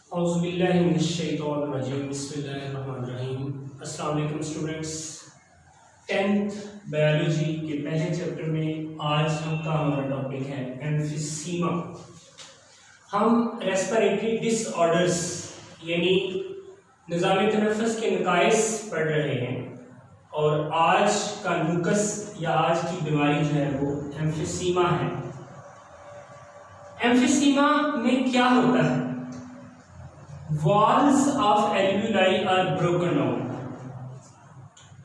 अस्सलाम वालेकुम students. 10th biology के पहले चैप्टर में आज का हमारा टॉपिक है एम्फीसीमा। हम रेस्पिरेटरी डिसऑर्डर्स यानी निज़ामी तनफ़्फ़ुस के नकाइस पढ़ रहे हैं और आज का नुक्स या आज की बीमारी जो है वो एम्फीसीमा है। एम्फीसीमा में क्या होता है? Walls of alveoli are broken down.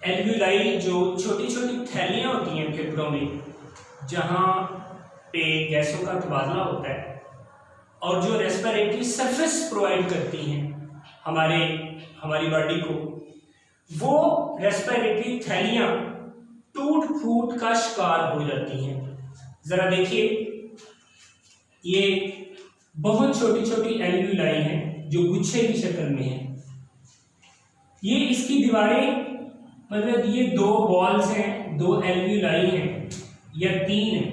Alveoli जो छोटी छोटी थैलियां होती हैं फेफड़ों में, जहां पे गैसों का तबादला होता है और जो रेस्पिरेटरी सरफेस प्रोवाइड करती हैं हमारी बॉडी को, वो रेस्पिरेटरी थैलियां टूट फूट का शिकार हो जाती हैं। जरा देखिए, ये बहुत छोटी छोटी एल्वियोलाई हैं जो गुच्छे की शक्ल में है। ये इसकी दीवारें, मतलब ये दो बॉल्स हैं, दो एल्वियोलाई हैं या तीन हैं,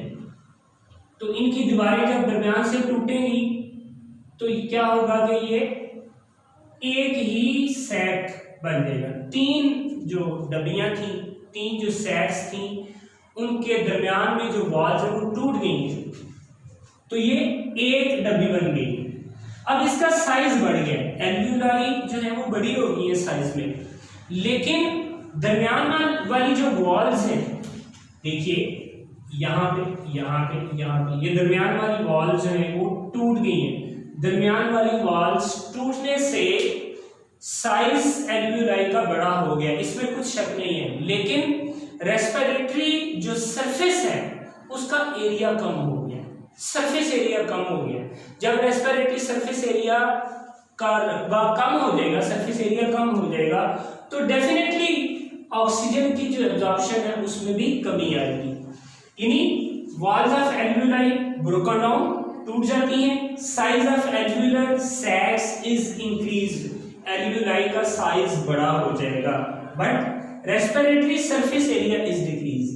तो इनकी दीवारें जब दरमियान से टूटेंगी तो क्या होगा कि ये एक ही सैक बन जाएगा। तीन जो डबियां थी, तीन जो सैक्स थी, उनके दरमियान में जो वॉल्स हैं वो टूट गई, तो ये एक डब्बी बन गई। अब इसका साइज बढ़ गया, एल्वियोलाई जो है वो बड़ी हो गई है साइज में, लेकिन दरमियान वाली जो वॉल्स हैं, देखिए यहाँ पे ये दरमियान वाली वॉल्स जो है वो टूट गई हैं। दरमियान वाली वॉल्स टूटने से साइज एल्वियोलाई का बड़ा हो गया, इसमें कुछ शक नहीं है, लेकिन रेस्पिरेटरी जो सरफेस है उसका एरिया कम हो गया, सरफेस एरिया कम हो गया। जब रेस्पिरेटरी सरफेस एरिया का रकबा कम हो जाएगा, सरफेस एरिया कम हो जाएगा, तो डेफिनेटली ऑक्सीजन की जो एब्जॉर्प्शन है उसमें भी कमी आएगी। यानी walls of alveoli broken down, टूट जाती हैं, size of alveolar sacs is increased, alveoli का साइज बड़ा हो जाएगा, but respiratory surface area is decrease.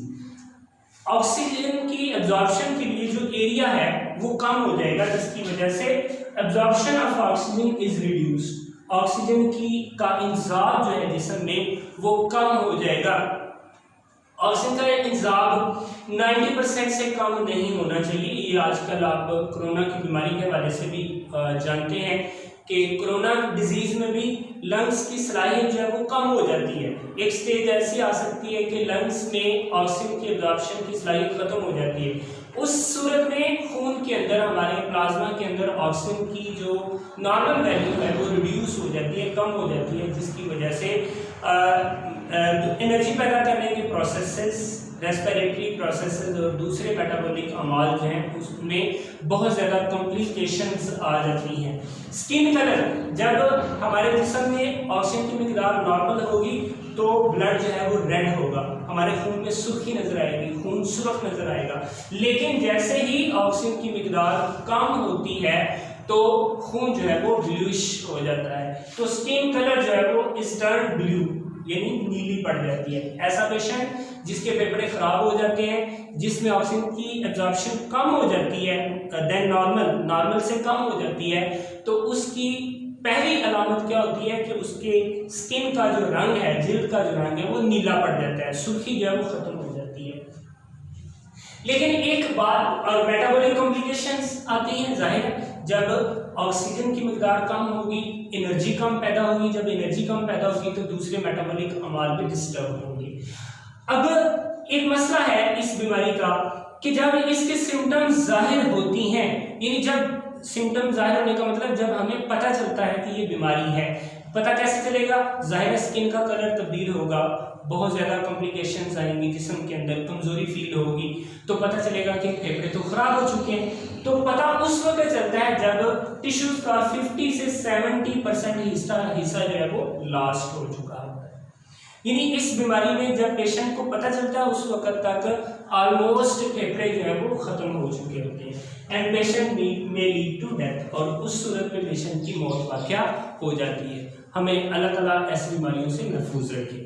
Oxygen की एब्जॉर्प्शन के लिए जो एरिया है वो कम हो जाएगा, जिसकी वजह से absorption of oxygen is reduced, oxygen का इंतजाम जो है जिस्म में वो कम हो जाएगा। ऑक्सीजन का इंतजाम 90% से कम नहीं होना चाहिए। ये आजकल आप कोरोना की बीमारी के हवाले से भी जानते हैं कि कोरोना डिजीज में भी लंग्स की सलाहियत जो है वो कम हो जाती है। एक स्टेज ऐसी आ सकती है कि लंग्स में ऑक्सीजन की एब्जॉर्प्शन की सलाहियत खत्म हो जाती है। उस सूरत में खून के अंदर, हमारे प्लाज्मा के अंदर ऑक्सीजन की जो नॉर्मल वैल्यू है वो रिड्यूस हो जाती है, कम हो जाती है, जिसकी वजह से एनर्जी पैदा करने के प्रोसेसेस, रेस्पिरेटरी प्रोसेसेस और दूसरे मेटाबॉलिक अमाल जो हैं उसमें बहुत ज़्यादा कॉम्प्लिकेशंस आ जाती हैं। स्किन कलर, जब हमारे जिस्म में ऑक्सीजन की मिकदार नॉर्मल होगी तो ब्लड जो है वो रेड होगा, हमारे खून में सुर्खी नजर आएगी, खून सुर्ख नजर आएगा। लेकिन जैसे ही ऑक्सीजन की मिकदार कम होती है तो खून जो है वो ब्लूइश हो जाता है, तो स्किन कलर जो है वो इज टर्न ब्लू, यानी नीली पड़ जाती है। ऐसा पेशेंट जिसके फेफड़े खराब हो जाते हैं, जिसमें ऑक्सीजन की एब्जॉर्प्शन कम हो जाती है देन नॉर्मल से कम हो जाती है, तो उसकी पहली अलामत क्या होती है कि उसके स्किन का जो रंग है, जिल्द का जो रंग है वो नीला पड़ जाता है, सुर्खी जो है वो खत्म हो जाती है। लेकिन एक बात, और मेटाबॉलिक कॉम्प्लिकेशंस आती हैं, जाहिर जब ऑक्सीजन की मिकदार कम होगी, एनर्जी कम पैदा होगी, जब एनर्जी कम पैदा होगी तो दूसरे मेटाबॉलिक अमाल भी डिस्टर्ब होंगे। अब एक मसला है इस बीमारी का कि जब इसके सिम्टम्स जाहिर होती हैं, यानी जब सिम्टम जाहिर होने का मतलब जब हमें पता चलता है कि ये बीमारी है, पता कैसे चलेगा? जाहिर स्किन का कलर तब्दील होगा, बहुत ज़्यादा कॉम्प्लिकेशंस आएंगी, जिस्म के अंदर कमज़ोरी फील होगी, तो पता चलेगा कि फेफड़े तो ख़राब हो चुके हैं। तो पता उस वक्त चलता है जब टिश्यूज़ का 50 से 70% हिस्सा जो है वो लास्ट हो चुका होता है। यानी इस बीमारी में जब पेशेंट को पता चलता है उस वक्त तक ऑलमोस्ट फेफड़े जो है वो ख़त्म हो चुके होते हैं, एंड पेशेंट में लीड टू डेथ, और उस सूरत में पेशेंट की मौत वाक़या हो जाती है। हमें अल्लाह ताला ऐसी बीमारियों से महफूज रखे।